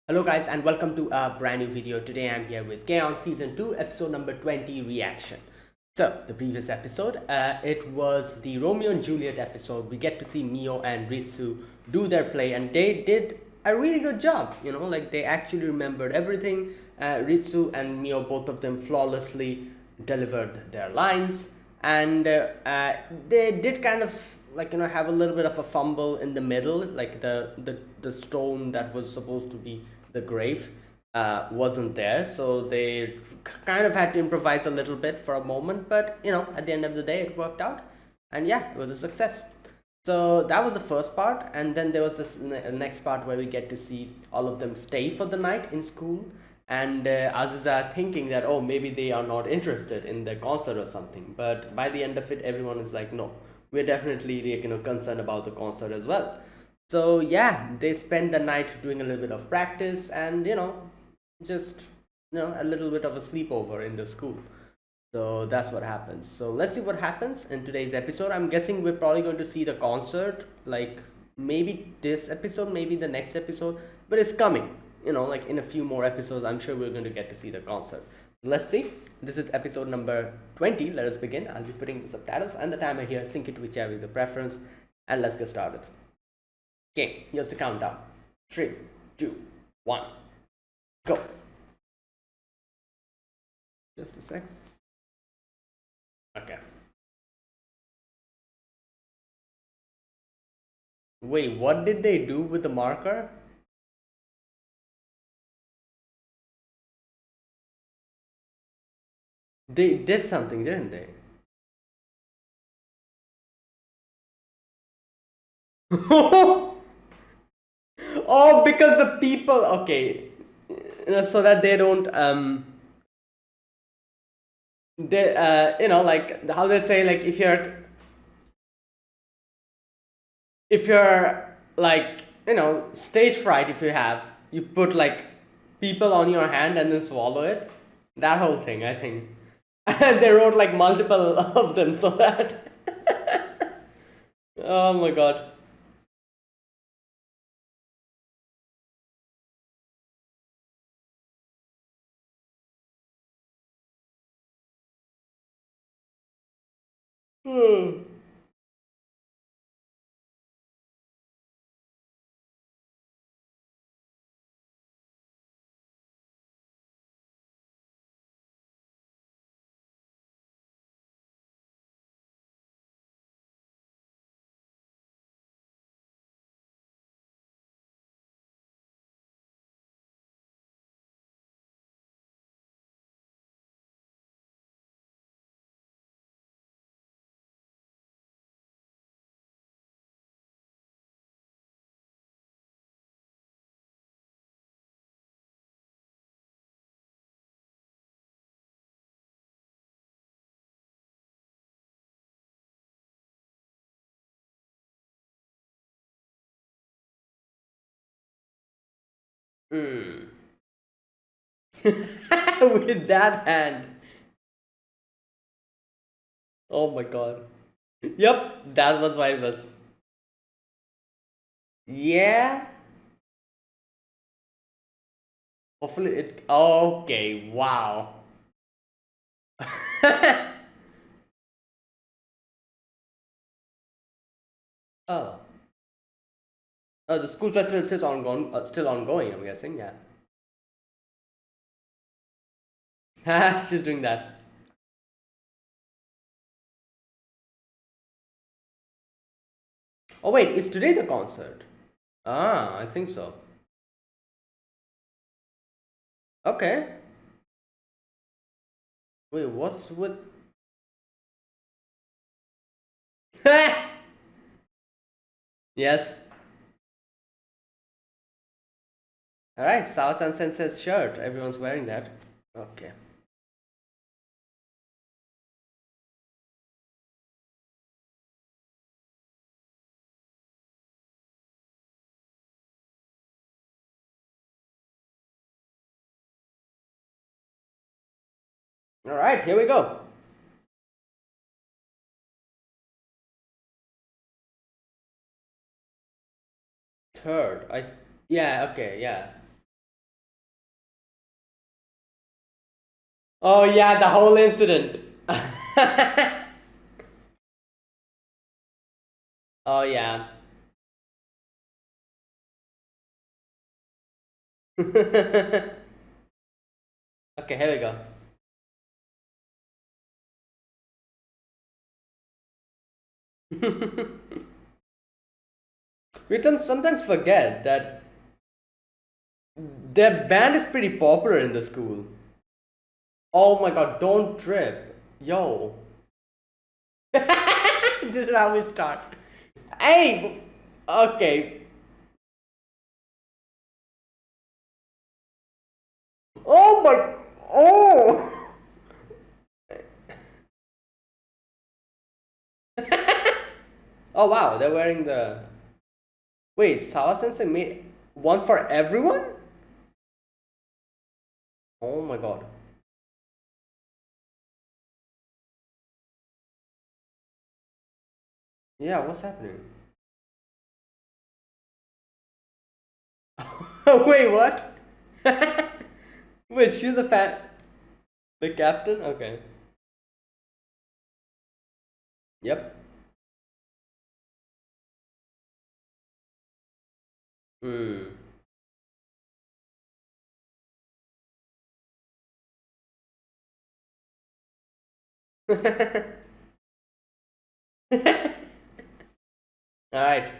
Hello guys and welcome to a brand new video. Today I'm here with K-On! Season 2 episode number 20 reaction. So the previous episode, it was the Romeo and Juliet episode. We get to see Mio and Ritsu do their play and they did a really good job. Like they actually remembered everything. Ritsu and Mio, both of them flawlessly delivered their lines, and they did kind of like have a little bit of a fumble in the middle, like the stone that was supposed to be the grave wasn't there, so they kind of had to improvise a little bit for a moment, but at the end of the day it worked out, and yeah, it was a success. So that was the first part, and then there was this next part where we get to see all of them stay for the night in school, and Aziza thinking that, oh, maybe they are not interested in the concert or something, but by the end of it everyone is like, no, we're definitely concerned about the concert as well. So yeah, they spend the night doing a little bit of practice, and just a little bit of a sleepover in the school. So that's what happens. So let's see what happens in today's episode. I'm guessing we're probably going to see the concert, like maybe this episode, maybe the next episode, but it's coming. Like in a few more episodes, I'm sure we're going to get to see the concert. Let's see. This is episode number 20. Let us begin. I'll be putting the subtitles and the timer here. Sync it to whichever is your preference. And let's get started. Okay, here's the countdown. 3, 2, 1, go. Just a sec. Okay. Wait, what did they do with the marker? They did something, didn't they? Oh, because the people. Okay, so that they don't they like how they say, like if you're like stage fright, if you have, you put like people on your hand and then swallow it, that whole thing, I think. And they wrote like multiple of them so that oh my god. Hmm. Hmm. With that hand. Oh my god. Yep, that was why it was. Yeah. Hopefully it. Okay. Wow. Oh. Oh, the school festival is still ongoing. Still ongoing, I'm guessing. Yeah. She's doing that. Oh wait, is today the concert? Ah, I think so. Okay. Wait, what's with? Yes. All right. South and Sense's shirt. Everyone's wearing that. Okay. All right. Here we go. Third. I. Yeah. Okay. Yeah. Oh yeah, the whole incident. Oh yeah. Okay, here we go. We can sometimes forget that their band is pretty popular in the school. Oh my god, don't trip. Yo. This is how we start. Hey! Okay. Oh my. Oh! Oh wow, they're wearing the. Wait, Sawa Sensei made one for everyone? Oh my god. Yeah, what's happening? Wait, what? Wait, she's a fan. The captain? Okay. Yep. Hmm. Alright.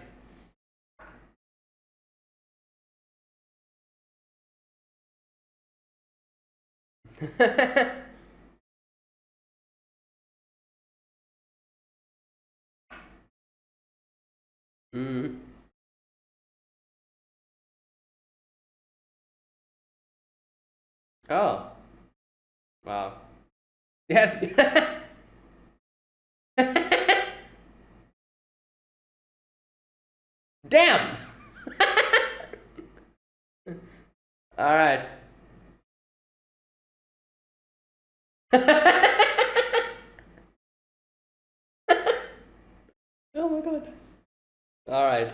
Hmm. Oh. Wow. Yes. Damn! Alright. Oh my god. Alright.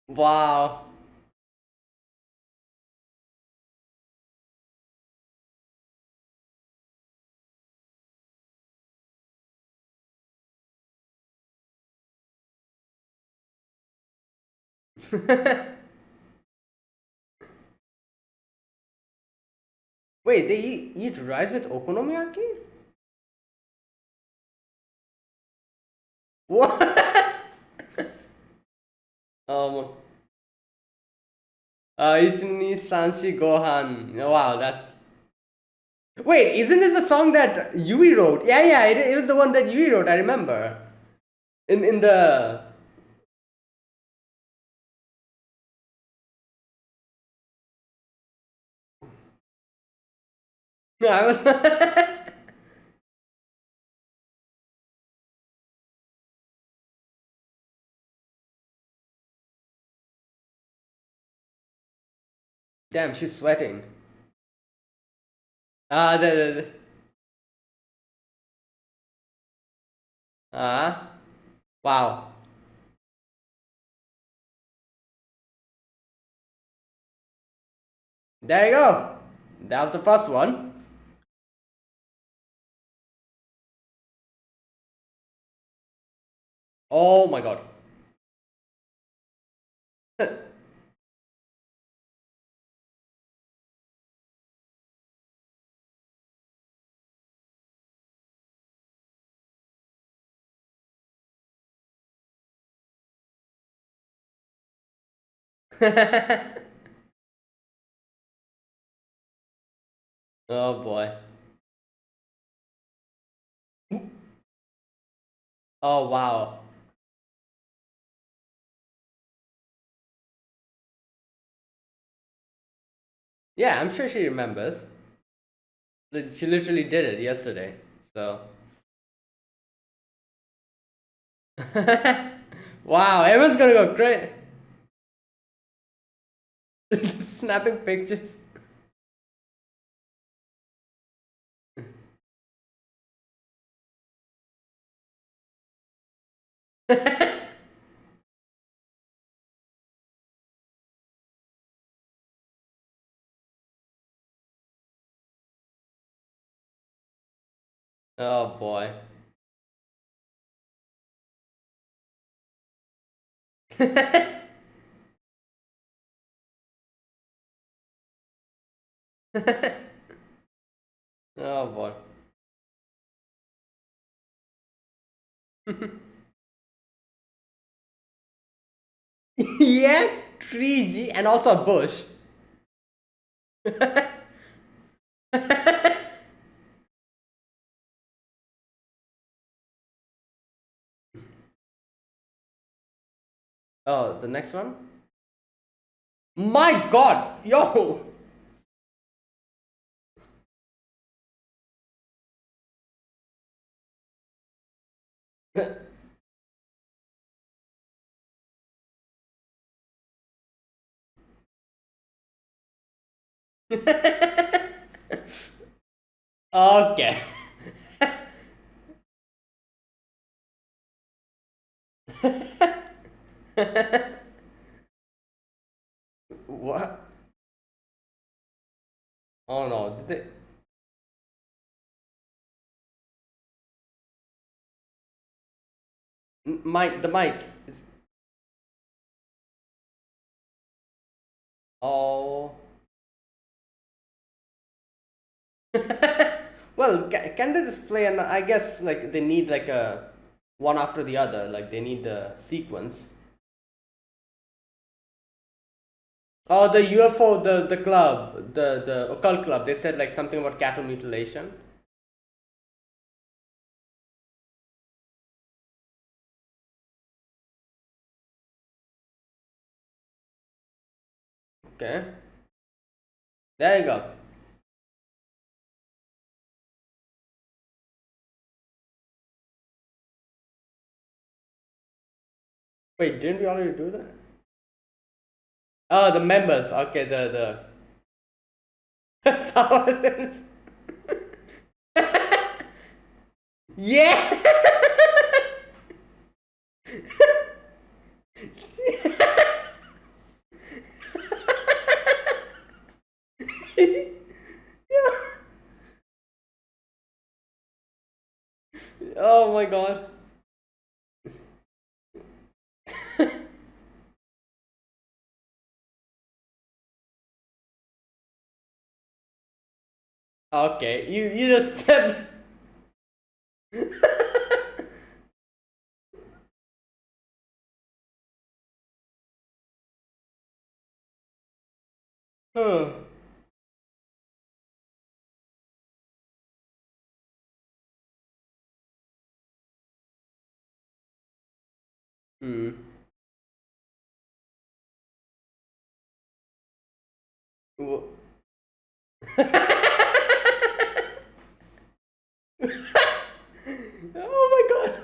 Wow. Wait, they eat rice with okonomiyaki? What? um, Isuni Sanshi Gohan. Wow, that's. Wait, isn't this a song that Yui wrote? Yeah, yeah, it was the one that Yui wrote. I remember. In the. I was. Damn, she's sweating. Ah, wow. There you go. That was the first one. Oh my god. Oh boy. Oh wow. Yeah, I'm sure she remembers. She literally did it yesterday. So. Wow, everyone's gonna go crazy. Snapping pictures. Oh boy. Oh boy. Yeah, 3G and also a bush. Oh, the next one? My god, yo! Okay. What? Oh no, did they... Mic, the mic. Is... Oh. Well, can they just play? And I guess like they need like a one after the other. Like they need the sequence. Oh, the UFO, the club, the occult club. They said like something about cattle mutilation. Okay, there you go. Wait, didn't we already do that? Oh, the members. Okay, the. That's how it is. Yeah. Oh my god. Okay, you just said. Huh. Hmm. Wha- Oh my god.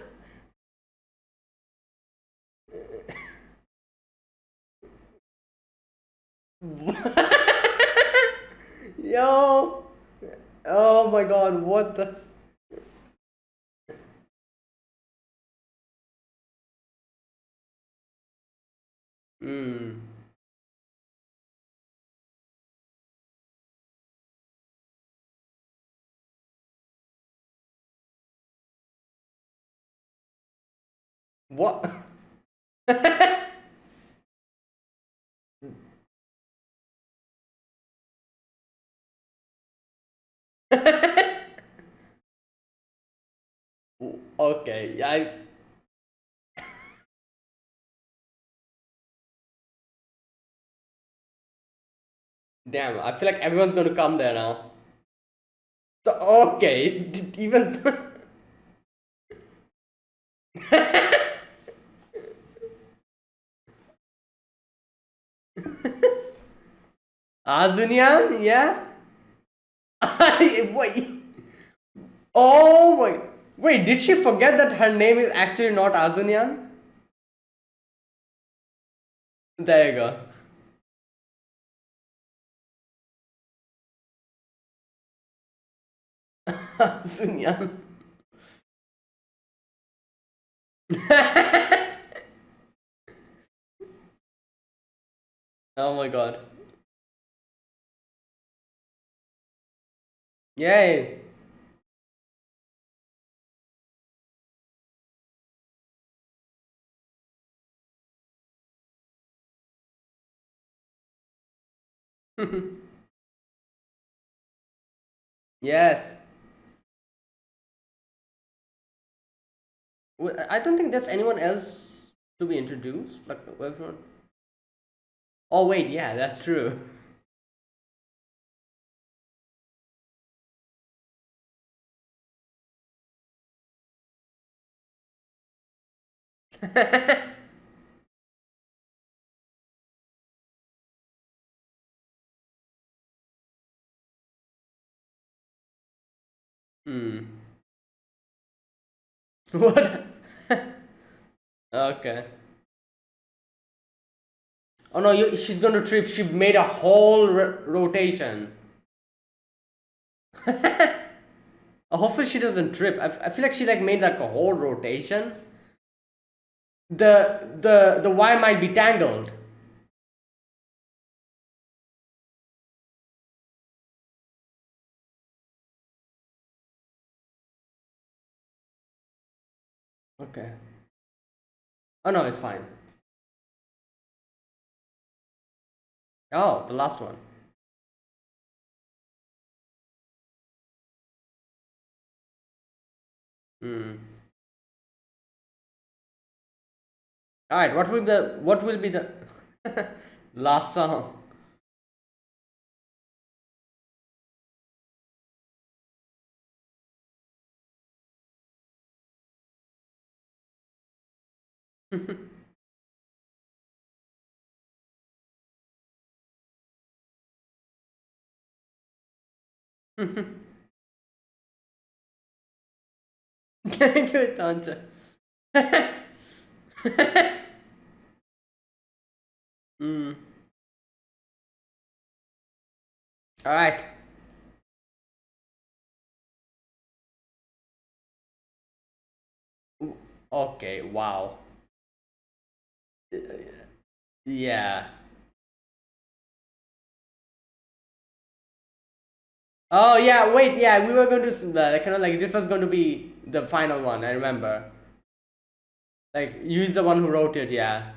Yo. Oh my god, what the. Hmm. What? Okay, I. Damn, I feel like everyone's gonna come there now. So, okay, even. Azunian, yeah? Wait. Oh my. Wait, did she forget that her name is actually not Azunyan? There you go. Azunyan. Oh my god. Yay. Yes. I don't think there's anyone else to be introduced. Like, everyone. Oh wait, yeah, that's true. Hmm. What? Okay. Oh no, she's gonna trip. She made a whole rotation. Hopefully she doesn't trip. I feel like she like made like a whole rotation. The wire might be tangled. Okay. Oh no, it's fine. Oh, the last one. Hmm. All right. What will be the last song? Good answer. Hmm. All right. Okay. Wow. Yeah. Oh yeah. Wait. Yeah. We were going to kind of like this was going to be the final one. I remember. Like you is the one who wrote it. Yeah.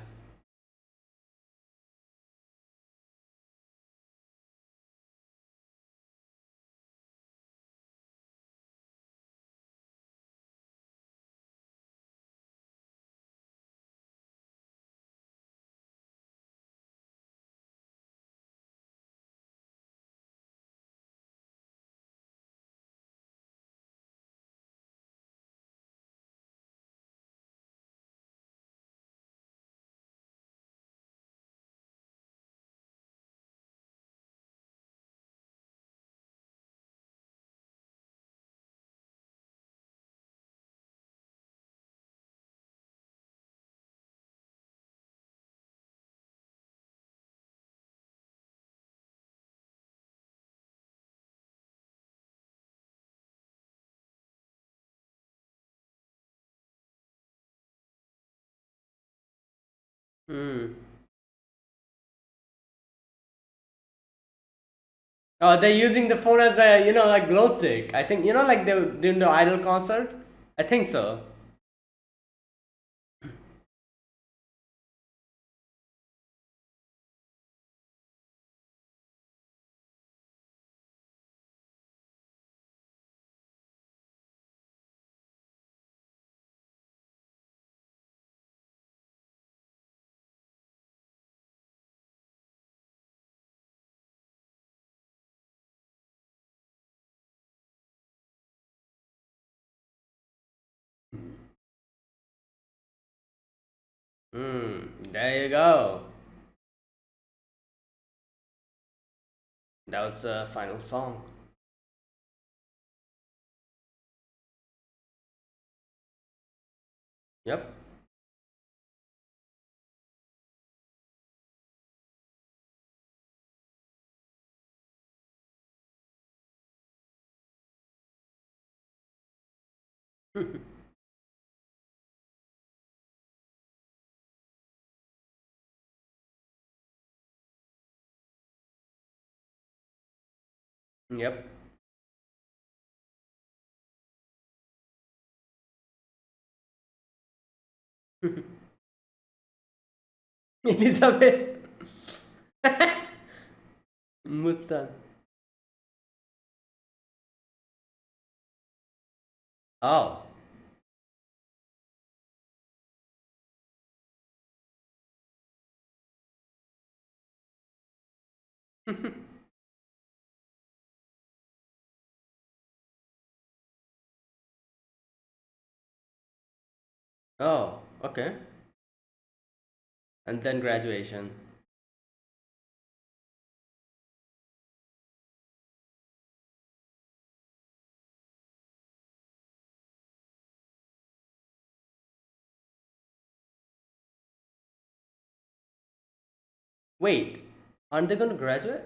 Hmm. Oh, they're using the phone as a like glow stick. I think like they were doing the Idol concert. I think so. Hmm. There you go. That was the final song. Yep. Yep. Elizabeth. Muttan. Oh. Oh, okay. And then graduation. Wait, aren't they going to graduate?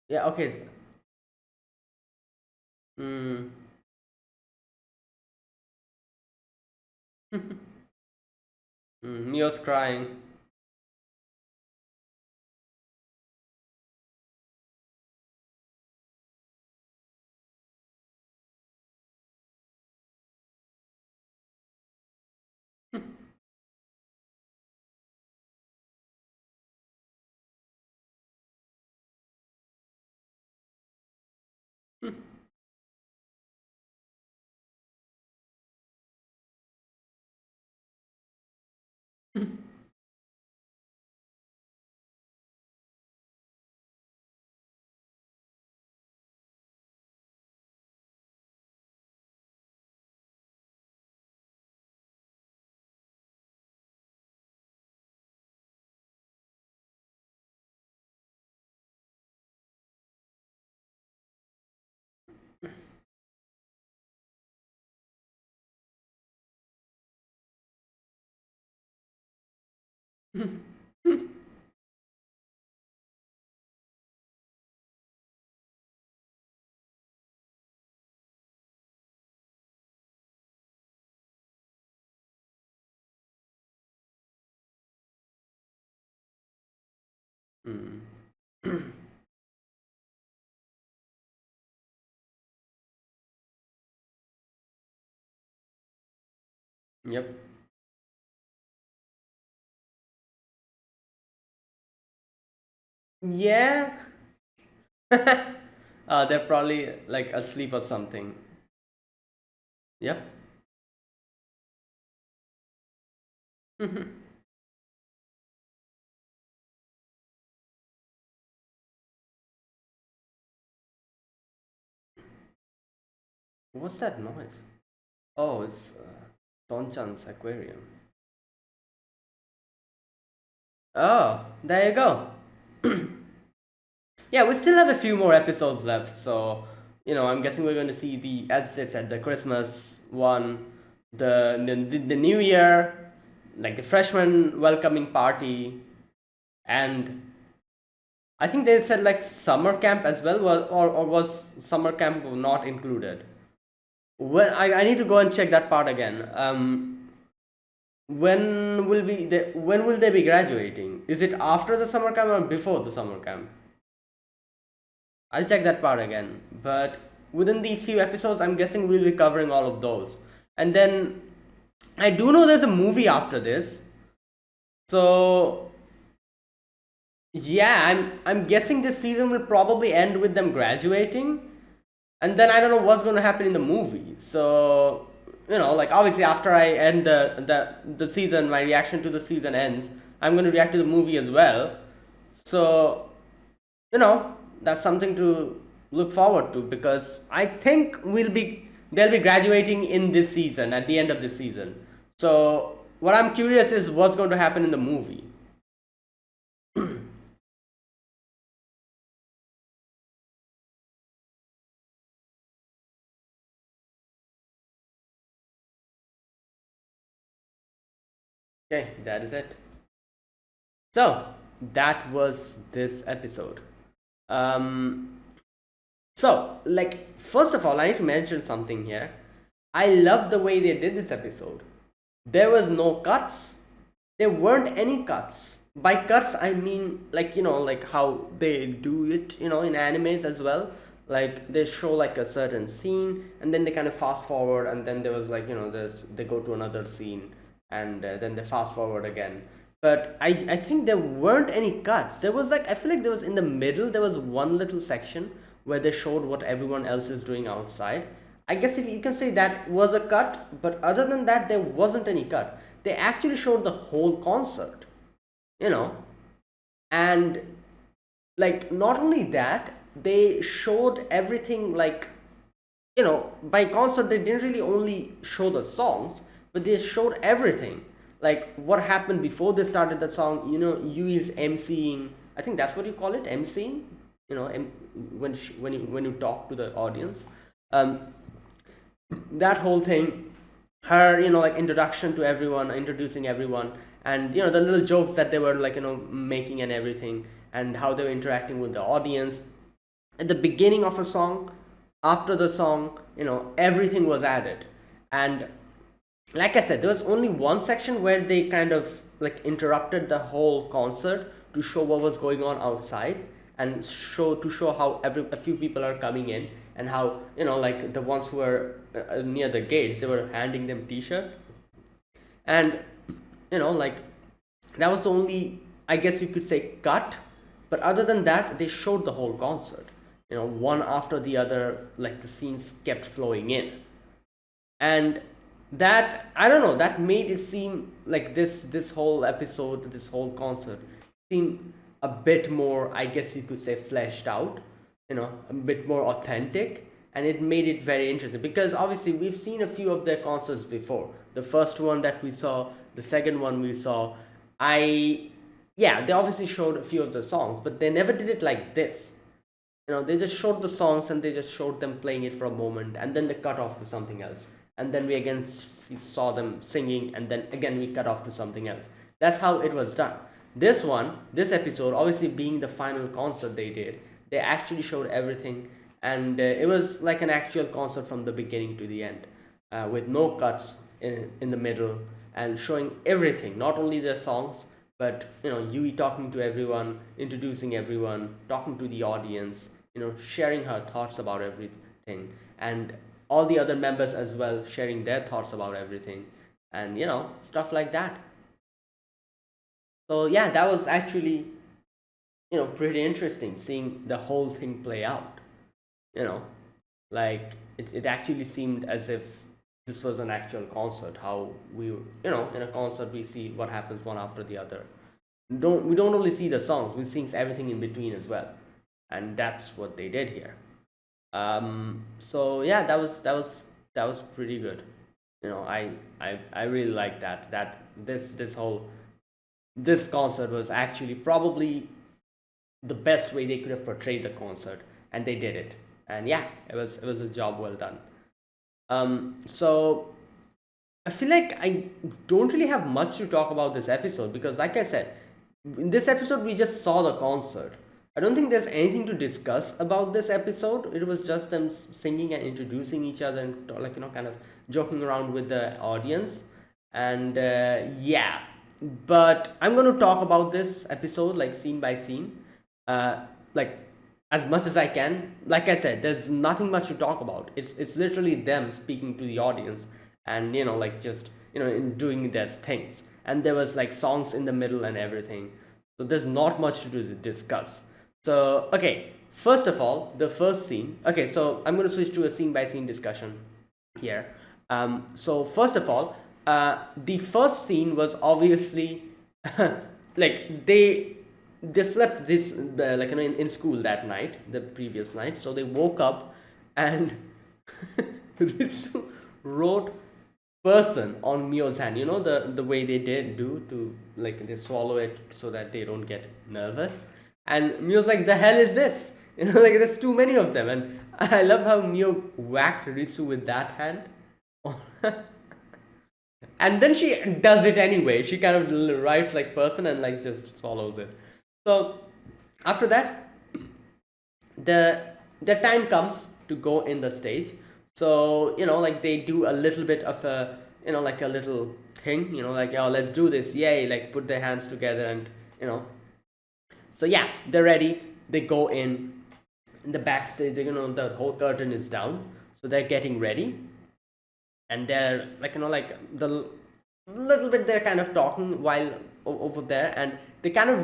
Yeah, okay. Mm. Mio's crying. Mm. Yep. Yeah. They're probably like asleep or something. Yep. What's that noise? Oh, it's Tonchan's aquarium. Oh, there you go. Yeah, we still have a few more episodes left, so I'm guessing we're going to see as I said, the Christmas one, the New Year, like the freshman welcoming party, and I think they said like summer camp as well, or was summer camp not included? When I need to go and check that part again. When will they be graduating? Is it after the summer camp or before the summer camp? I'll check that part again. But within these few episodes, I'm guessing we'll be covering all of those. And then I do know there's a movie after this. So yeah, I'm guessing this season will probably end with them graduating. And then I don't know what's going to happen in the movie. So like obviously after I end the season, my reaction to the season ends. I'm going to react to the movie as well. So that's something to look forward to because I think they'll be graduating in this season at the end of this season. So what I'm curious is what's going to happen in the movie. Okay, that is it. So that was this episode. Um, so like first of all, I need to mention something here. I love the way they did this episode. There was no cuts. There weren't any cuts. By cuts, I mean like like how they do it, in animes as well. Like they show like a certain scene, and then they kind of fast forward, and then there was like there's they go to another scene, and then they fast forward again. But I think there weren't any cuts. There was like I feel like there was in the middle there was one little section where they showed what everyone else is doing outside. I guess if you can say that was a cut, but other than that, there wasn't any cut. They actually showed the whole concert, you know, and like not only that, they showed everything like by concert they didn't really only show the songs, but they showed everything like what happened before they started the song. Yui is emceeing. I think that's what you call it, emceeing. When you talk to the audience, um, that whole thing, her like introduction to everyone, introducing everyone, and the little jokes that they were like making and everything, and how they were interacting with the audience at the beginning of a song, after the song, everything was added. And like I said, there was only one section where they kind of like interrupted the whole concert to show what was going on outside, and show how a few people are coming in, and how like the ones who were near the gates, they were handing them t-shirts. And like that was the only, I guess you could say, cut. But other than that, they showed the whole concert, one after the other, like the scenes kept flowing in. And that, I don't know, that made it seem like this whole episode, this whole concert seemed a bit more, I guess you could say, fleshed out, a bit more authentic. And it made it very interesting because obviously we've seen a few of their concerts before. The first one that we saw, the second one we saw, I yeah, they obviously showed a few of the songs, but they never did it like this. They just showed the songs, and they just showed them playing it for a moment, and then they cut off to something else, and then we again saw them singing, and then again we cut off to something else. That's how it was done. This episode, obviously being the final concert they did, they actually showed everything, and it was like an actual concert from the beginning to the end, with no cuts in the middle, and showing everything, not only the songs, but Yui talking to everyone, introducing everyone, talking to the audience, sharing her thoughts about everything, and all the other members as well sharing their thoughts about everything, and stuff like that. So yeah, that was actually pretty interesting seeing the whole thing play out. you know like it actually seemed as if this was an actual concert, how in a concert we see what happens one after the other. We don't only see the songs, we see everything in between as well, and that's what they did here. So yeah, that was pretty good. I really like that this concert was actually probably the best way they could have portrayed the concert, and they did it. And yeah, it was a job well done. So I feel like I don't really have much to talk about this episode because, like I said, in this episode we just saw the concert. I don't think there's anything to discuss about this episode. It was just them singing and introducing each other, and like kind of joking around with the audience. And yeah, but I'm going to talk about this episode like scene by scene, like as much as I can. Like I said, there's nothing much to talk about. It's literally them speaking to the audience, and like just in doing their things. And there was like songs in the middle and everything. So there's not much to discuss. So okay, first of all, the first scene. Okay, so I'm going to switch to a scene by scene discussion here. So first of all, the first scene was obviously like they slept this like in school that night, the previous night. So they woke up, and Ritsu wrote person on Mio's hand. The way they did do to, like, they swallow it so that they don't get nervous. And Mio's like, the hell is this? Like there's too many of them. And I love how Mio whacked Ritsu with that hand. And And then she does it anyway. She kind of writes like person and like just follows it. So after that, the time comes to go in the stage. So like they do a little bit of a like a little thing, like, oh, let's do this, yay, like put their hands together, and so yeah, they're ready. They go in the backstage. The whole curtain is down, so they're getting ready, and they're like like the little bit they're kind of talking while over there, and they kind of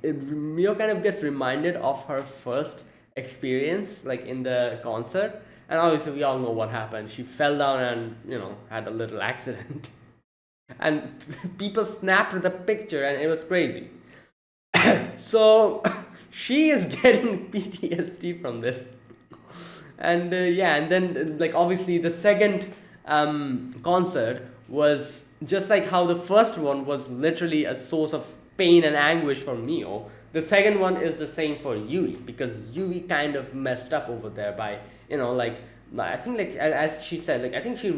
Mio kind of gets reminded of her first experience like in the concert. And obviously we all know what happened. She fell down and had a little accident. And people snapped the picture and it was crazy. So she is getting PTSD from this. And yeah, and then like obviously the second concert was just like how the first one was literally a source of pain and anguish for Mio. The second one is the same for Yui, because Yui kind of messed up over there by like I think like as she said, like I think she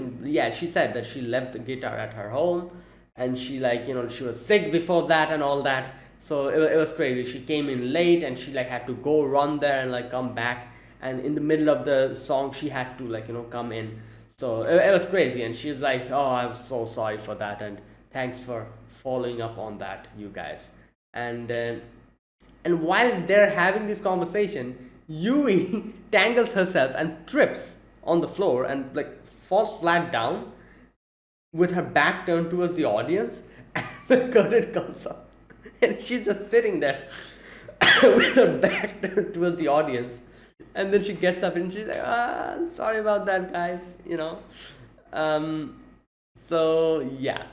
said that she left the guitar at her home, and she like she was sick before that and all that. So it was crazy. She came in late and she like had to go run there and like come back, and in the middle of the song she had to like come in. So it was crazy, and she's like, oh, I'm so sorry for that, and thanks for following up on that, you guys. And while they're having this conversation, Yui tangles herself and trips on the floor and like falls flat down with her back turned towards the audience, and the curtain comes up and she's just sitting there with her back turned towards the audience. And then she gets up and she's like, sorry about that, guys, so yeah.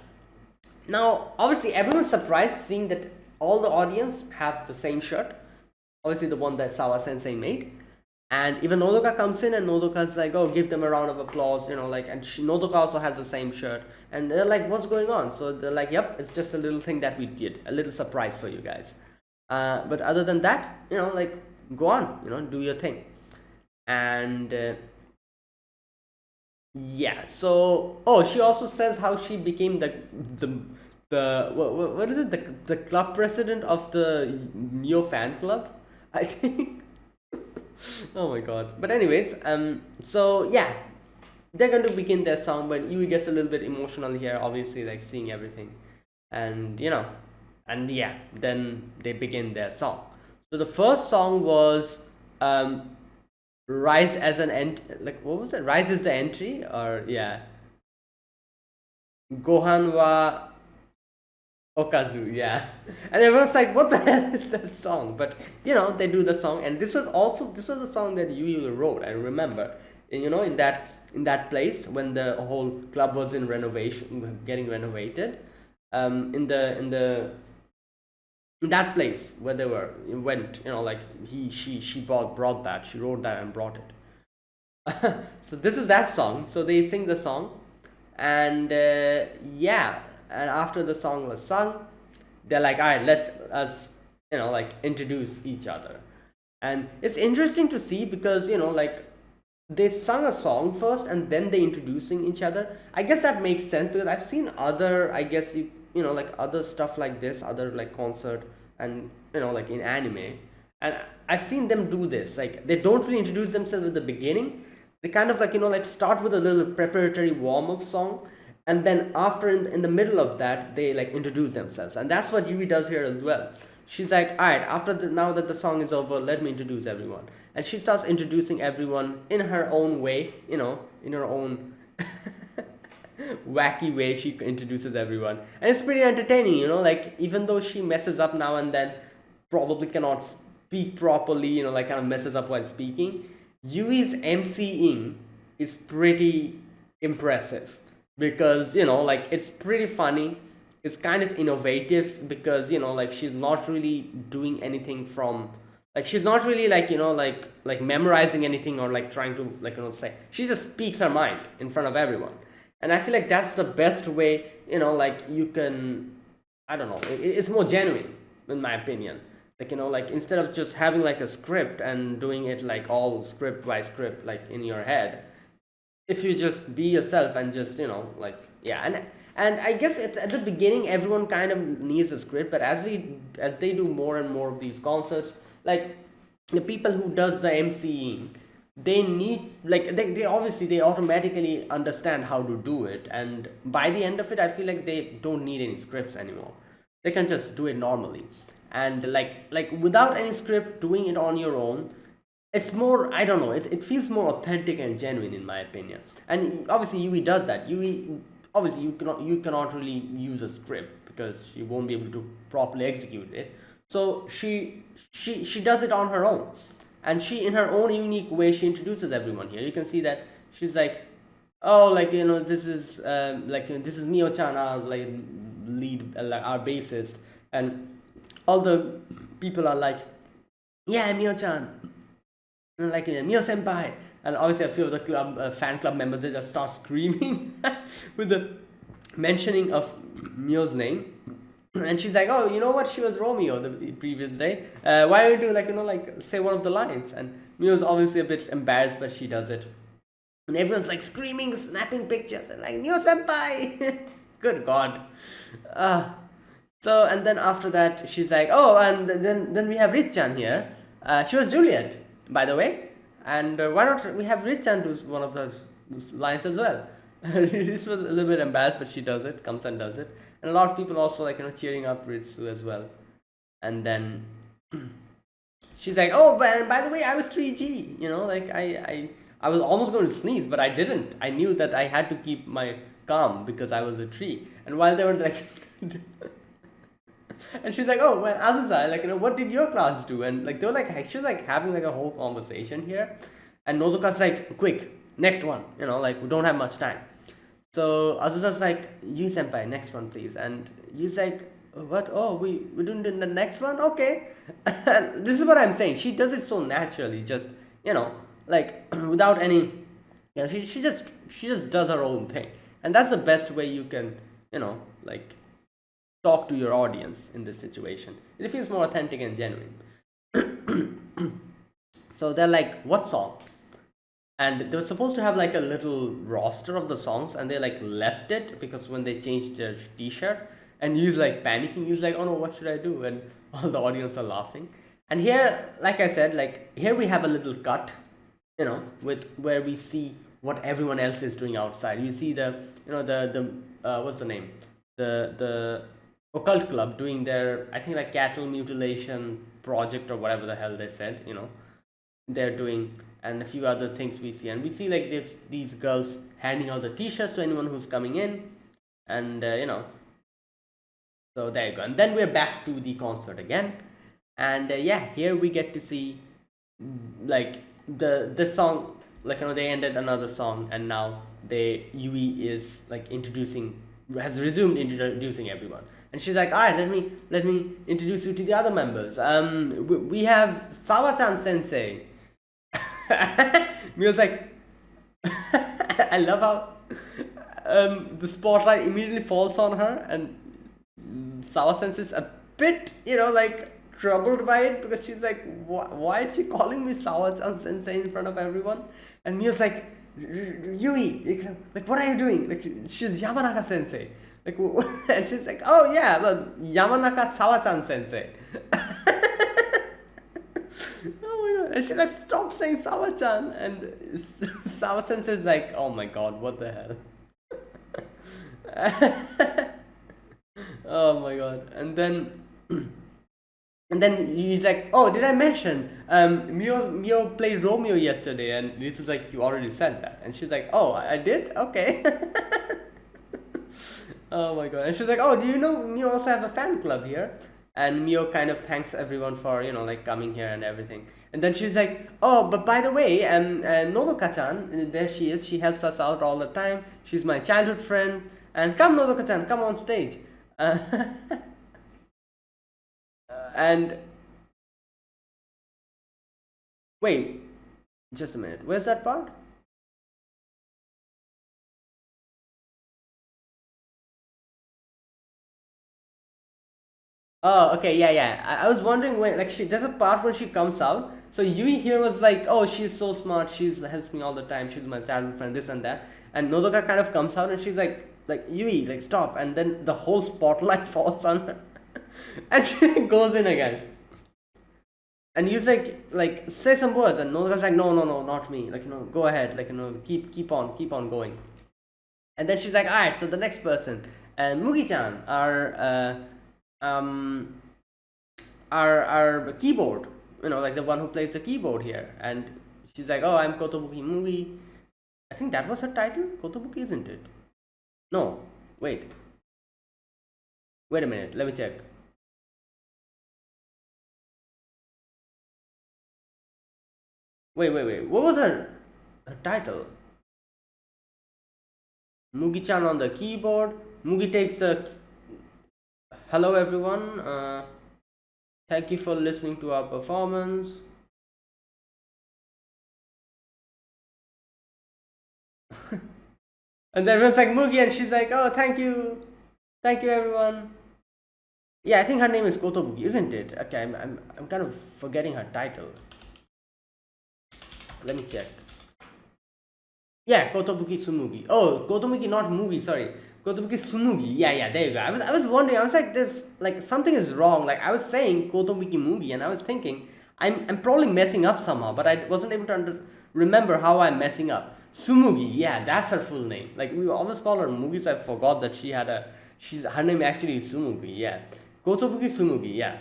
Now obviously everyone's surprised seeing that all the audience have the same shirt, obviously the one that Sawa Sensei made. And even Nodoka comes in, and Nodoka's like, oh, give them a round of applause, like, and Nodoka also has the same shirt. And they're like, what's going on? So they're like, yep, it's just a little thing that we did, a little surprise for you guys. But other than that, like, go on, do your thing. And yeah, so, oh, she also says how she became the what is it, the club president of the Mio fan club, I think. Oh my god. But anyways, so yeah, they're going to begin their song, but Yui gets a little bit emotional here, obviously, like seeing everything. And and yeah, then they begin their song. So the first song was Rise as an End, like what was it? Rise is the entry, or yeah. Gohan wa Okazu, yeah. And everyone's like, what the hell is that song? But they do the song, and this was a song that Yui wrote, I remember. And, in that place when the whole club was in renovation, getting renovated. In that place where they went, like she brought that, she wrote that and brought it. So this is that song. So they sing the song, and yeah. And after the song was sung, they're like, all right, let us, like introduce each other. And it's interesting to see because, like they sung a song first and then they introducing each other. I guess that makes sense because I've seen other, I guess, like other stuff like this, other like concert and, like in anime. And I've seen them do this. Like they don't really introduce themselves at the beginning. They kind of like, like start with a little preparatory warm-up song. And then after, in the middle of that, they like introduce themselves. And that's what Yui does here as well. She's like, all right, now that the song is over, let me introduce everyone. And she starts introducing everyone in her own way, in her own wacky way. She introduces everyone. And it's pretty entertaining, like even though she messes up now and then, probably cannot speak properly, like kind of messes up while speaking, Yui's MCing is pretty impressive. Because like it's pretty funny, it's kind of innovative because like she's not really doing anything from like she's not really like like memorizing anything or like trying to like say, she just speaks her mind in front of everyone. And I feel like that's the best way, like you can, I don't know, it's more genuine in my opinion. Like like instead of just having like a script and doing it like all script by script like in your head, if you just be yourself and just like yeah. And I guess at the beginning everyone kind of needs a script, but as they do more and more of these concerts, like the people who does the MCing, they need like they obviously they automatically understand how to do it, and by the end of it I feel like they don't need any scripts anymore. They can just do it normally, and like without any script, doing it on your own, it's more, I don't know, it feels more authentic and genuine in my opinion. And obviously Yui does that. Yui, obviously you cannot really use a script because you won't be able to properly execute it. So she does it on her own, and she, in her own unique way, she introduces everyone here. You can see that she's like, oh, like, this is this is Mio-chan, our like lead, like our bassist, and all the people are like, yeah, Mio-chan, and like, Mio senpai. And obviously a few of the fan club members, they just start screaming with the mentioning of Mio's name. And she's like, oh, you know what, she was Romeo the previous day, why don't you, like, like, say one of the lines. And Mio's obviously a bit embarrassed, but she does it, and everyone's like screaming, snapping pictures, and like, Mio senpai. Good god. So, and then after that she's like, oh, and then we have Richan here. She was Juliet, by the way, and why not we have Richan do one of those lines as well. This was a little bit embarrassed, but she does it, comes and does it, and a lot of people also, like, cheering up Ritsu as well. And then she's like, oh, but by the way, I was 3G, like, I was almost going to sneeze, but I didn't. I knew that I had to keep my calm because I was a tree. And while they were like and she's like, oh, well, Azusa, like, what did your class do? And like, they were like, she's like having like a whole conversation here, and Nodoka's like, quick, next one, like, we don't have much time. So Azusa's like, Yui senpai, next one please. And Yui's like, what? Oh, we're doing the next one, okay. And this is what I'm saying, she does it so naturally, just, like, without any, she just does her own thing. And that's the best way you can, like, talk to your audience in this situation. It feels more authentic and genuine. So they're like, what song? And they were supposed to have like a little roster of the songs, and they like left it because when they changed their t-shirt, and he's like panicking, he's like, oh no, what should I do? And all the audience are laughing. And here, like I said, like, here we have a little cut, with where we see what everyone else is doing outside. You see the what's the name, the occult club doing their, I think, like, cattle mutilation project or whatever the hell they said, they're doing, and a few other things we see. And we see like these girls handing out the t-shirts to anyone who's coming in, and so there you go. And then we're back to the concert again, and yeah, here we get to see like this song, like, they ended another song, and now Yui is like has resumed introducing everyone. And she's like, all right, let me introduce you to the other members. We have Sawa-chan sensei. Mio's like, I love how the spotlight immediately falls on her, and Sawa sensei is a bit, like, troubled by it, because she's like, why is she calling me Sawa-chan sensei in front of everyone? And Mio's like, Yui, like, what are you doing? Like, she's Yamanaka sensei. Like, and she's like, oh yeah, well, Yamanaka Sawa-chan sensei. Oh my god. And she's like, stop saying Sawa-chan. And Sawa sensei is like, oh my god, what the hell. Oh my god. And then he's like, oh, did I mention Mio played Romeo yesterday? And this is like, you already said that. And she's like, oh, I did? Okay. Oh my god. And she's like, oh, do you know Mio also have a fan club here? And Mio kind of thanks everyone for, like, coming here and everything. And then she's like, oh, but by the way, Nodoka-chan, there she is, she helps us out all the time, she's my childhood friend, and come, Nodoka-chan, come on stage. And wait, just a minute, where's that part? Oh, okay, yeah. I was wondering when, like, there's a part when she comes out. So Yui here was like, oh, she's so smart, she's helps me all the time, she's my childhood friend, this and that. And Nodoka kind of comes out, and she's like, like Yui, like stop, and then the whole spotlight falls on her, and she goes in again. And he's like say some words, and Nozoka's like, no, no, no, not me. Like go ahead, like keep on going. And then she's like, all right, so the next person, and Mugi-chan, our keyboard, like the one who plays the keyboard here, and she's like, oh, I'm Kotobuki Mugi. I think that was her title, Kotobuki, isn't it? No, wait a minute, let me check. Wait, what was her title? Mugi-chan on the keyboard. Mugi takes the hello everyone. Thank you for listening to our performance. And then everyone's like Mugi, and she's like, oh, thank you everyone. Yeah, I think her name is Kotobuki, isn't it? Okay, I'm kind of forgetting her title. Let me check. Yeah, Kotobuki Tsumugi. Oh, Kotobuki, not movie, sorry. Kotobuki Tsumugi. Yeah, there you go. I was wondering, I was like, this, like, something is wrong. Like, I was saying Kotobuki Mugi, and I was thinking, I'm probably messing up somehow, but I wasn't able to remember how I'm messing up. Tsumugi, yeah, that's her full name. Like, we always call her Mugi, so I forgot that her name actually is Tsumugi, yeah. Kotobuki Tsumugi, yeah.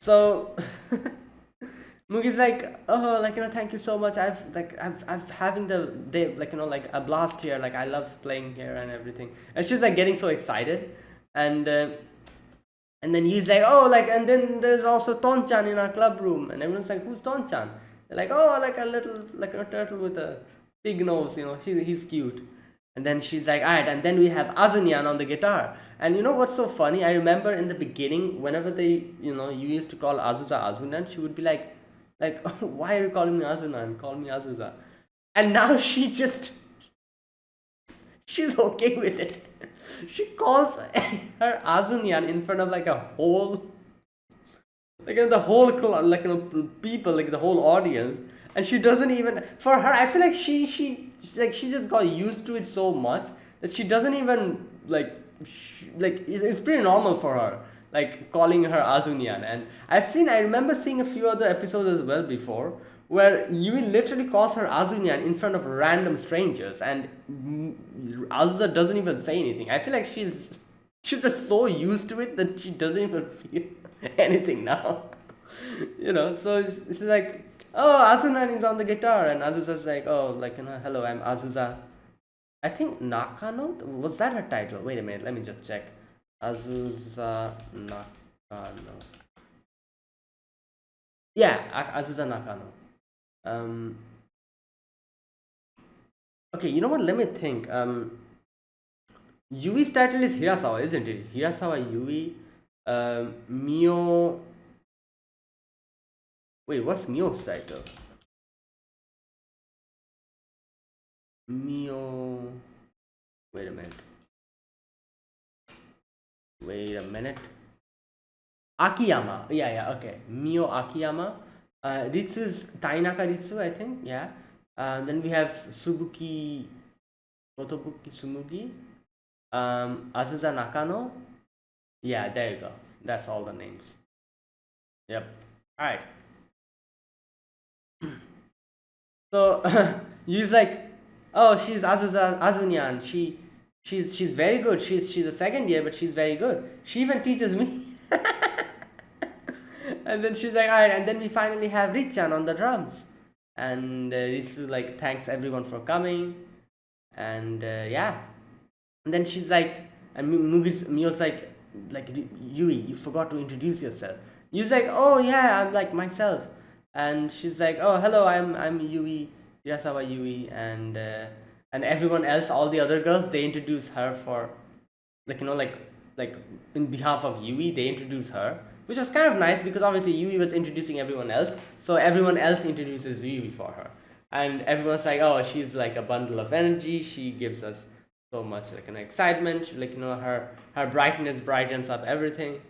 So, Mugi's like, oh, like, thank you so much. I've having the day, like, like a blast here. Like, I love playing here and everything. And she's like getting so excited, and then he's like, oh, like, and then there's also Ton-chan in our club room, and everyone's like, who's Ton-chan? They're like, oh, like a little, like a turtle with a big nose, he's cute. And then she's like, alright, and then we have Azunyan on the guitar. And you know what's so funny? I remember in the beginning, whenever they, you used to call Azusa Azunyan, she would be like, why are you calling me Azunyan? Call me Azusa. And now she's okay with it. She calls her Azunyan in front of like a whole, like the whole people, like the whole audience, and she doesn't even. For her, I feel like she just got used to it so much that she doesn't even it's pretty normal for her, like calling her Azunyan. And I remember seeing a few other episodes as well before, where Yui literally calls her Azunyan in front of random strangers, and Azusa doesn't even say anything. I feel like she's just so used to it that she doesn't even feel anything now. So it's like, oh, Azunyan is on the guitar, and Azusa's like, oh, like, hello, I'm Azusa. I think Nakano, was that her title? Wait a minute, let me just check. Azusa Nakano. Yeah, Azusa Nakano. Okay, you know what? Let me think. Yui's title is Hirasawa, isn't it? Hirasawa Yui. Mio. Wait, what's Mio's title? Mio. Wait a minute. Akiyama. Yeah, okay. Mio Akiyama. Ritsu's Tainaka Ritsu, I think. Yeah. Then we have Subuki Kotobuki Tsumugi. Azusa Nakano. Yeah, there you go. That's all the names. Yep. Alright. So he's like, oh, she's Azunyan. She's very good. She's a second year, but she's very good. She even teaches me. And then she's like, alright, and then we finally have Richan on the drums. And Ritsu like thanks everyone for coming. And yeah. And then she's like, and Mio's like Yui, you forgot to introduce yourself. Yui's like, oh yeah, I'm like myself. And she's like, oh, hello, I'm Yui, Hirasawa Yui. And everyone else, all the other girls, they introduce her for, like in behalf of Yui, they introduce her, which was kind of nice because obviously Yui was introducing everyone else, so everyone else introduces Yui for her, and everyone's like, oh, she's like a bundle of energy. She gives us so much like an excitement. Her brightness brightens up everything,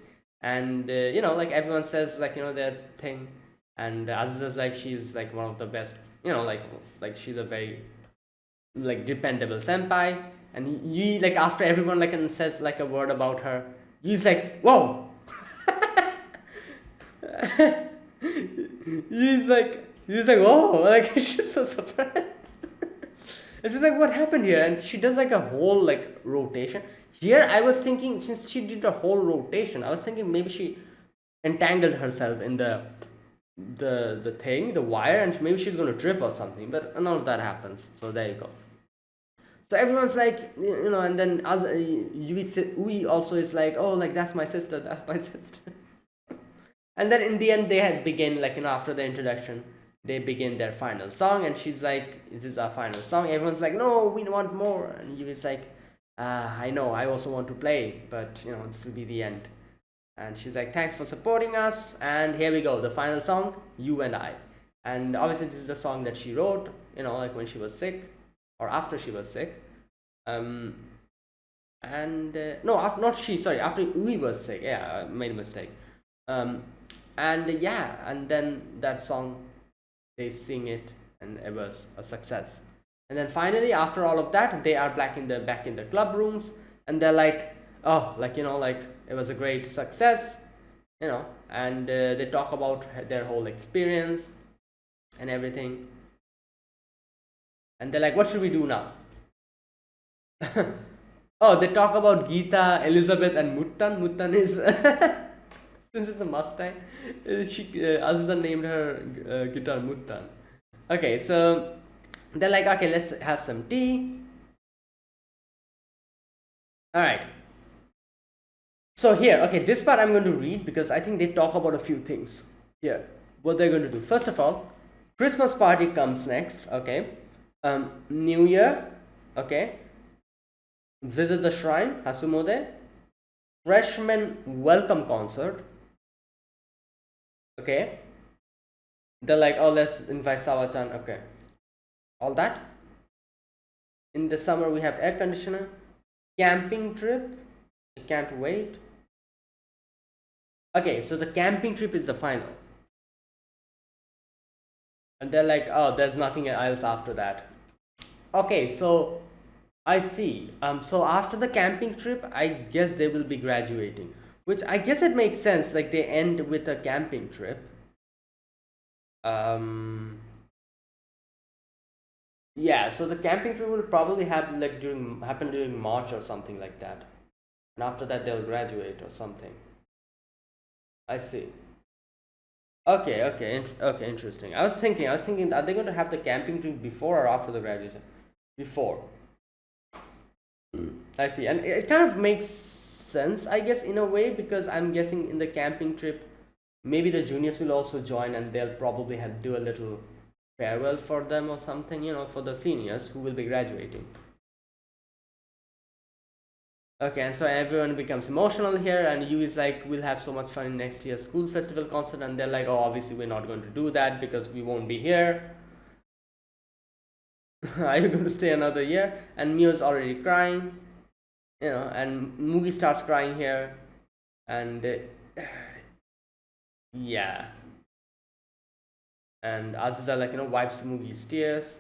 and like everyone says like their thing, and Azusa's like she's one of the best, like she's a very dependable senpai. and Yui, like after everyone like and says like a word about her, Yui's like, whoa. He's like, whoa, like she's so surprised. And she's like, what happened here? And she does like a whole like rotation. Here I was thinking, since she did a whole rotation, I was thinking maybe she entangled herself in the thing, the wire, and maybe she's gonna trip or something. But none of that happens. So there you go. So everyone's like, and then Ui also is like, oh, like that's my sister, that's my sister. And then in the end, they had begin like after the introduction, they begin their final song, and she's like, "This is our final song." Everyone's like, "No, we want more." And Yui's like, "I know, I also want to play, but this will be the end." And she's like, "Thanks for supporting us." And here we go, the final song, "You and I." And obviously, this is the song that she wrote, like when she was sick or after she was sick. No, after, not she. Sorry, after Ui was sick. Yeah, I made a mistake. And then that song, they sing it, and it was a success. And then finally, after all of that, they are back in the club rooms, and they're like, oh, like it was a great success, and they talk about their whole experience and everything, and they're like, what should we do now? Oh, they talk about Geeta, Elizabeth, and Muttan. Muttan is since it's a Mustang, Azusa named her guitar Muttan. Okay, so they're like, okay, let's have some tea. All right. So here, okay, this part I'm going to read because I think they talk about a few things here. What they're going to do. First of all, Christmas party comes next. Okay, New Year. Okay, visit the shrine, Hasumode. Freshman welcome concert. Okay, they're like, oh, let's invite Sawa-chan. Okay, all that. In the summer we have air conditioner, camping trip, I can't wait. Okay, so the camping trip is the final, and they're like, oh, there's nothing else after that. Okay, so I see. So after the camping trip, I guess they will be graduating, which I guess it makes sense. Like they end with a camping trip. Yeah. So the camping trip will probably happen like during March or something like that, and after that they'll graduate or something. I see. Okay, interesting. I was thinking, are they going to have the camping trip before or after the graduation? Before. I see, and it kind of makes sense, I guess, in a way, because I'm guessing in the camping trip, maybe the juniors will also join, and they'll probably do a little farewell for them or something, for the seniors who will be graduating. Okay, and so everyone becomes emotional here, and you is like, we'll have so much fun in next year's school festival concert, and they're like, oh, obviously we're not going to do that because we won't be here. Are you going to stay another year? And Mio's already crying, and Mugi starts crying here, and yeah, and Azusa like wipes Mugi's tears,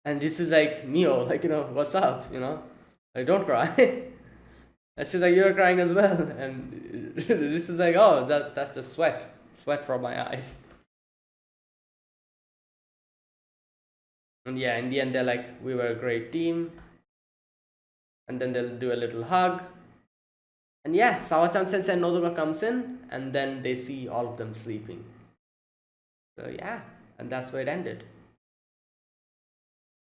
and this is like Mio, like what's up, like don't cry. And she's like, you're crying as well, and this is like, oh, that's just sweat from my eyes. And yeah, in the end, they're like, we were a great team. And then they'll do a little hug. And yeah, Sawa-chan Sensei and Nodoka comes in, and then they see all of them sleeping. So yeah, and that's where it ended.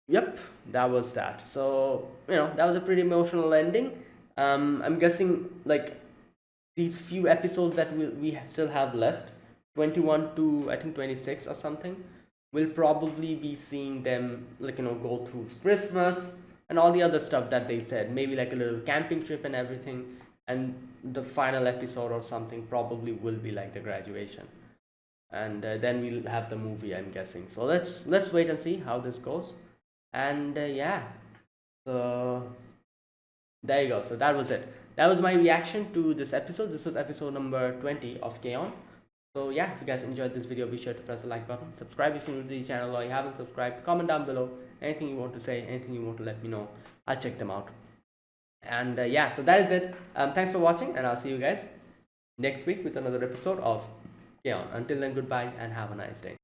Yep, that was that. So, that was a pretty emotional ending. I'm guessing, like, these few episodes that we still have left, 21 to, I think, 26 or something, we'll probably be seeing them like go through Christmas and all the other stuff that they said, maybe like a little camping trip and everything, and the final episode or something probably will be like the graduation, and then we'll have the movie, I'm guessing. So let's wait and see how this goes. And yeah, so there you go. So that was it. That was my reaction to this episode. This was episode number 20 of K-On! So yeah, if you guys enjoyed this video, be sure to press the like button, subscribe if you're new to the channel or you haven't subscribed, comment down below anything you want to say, anything you want to let me know. I'll check them out. And yeah, so that is it. Thanks for watching, and I'll see you guys next week with another episode of Keon. Until then, goodbye and have a nice day.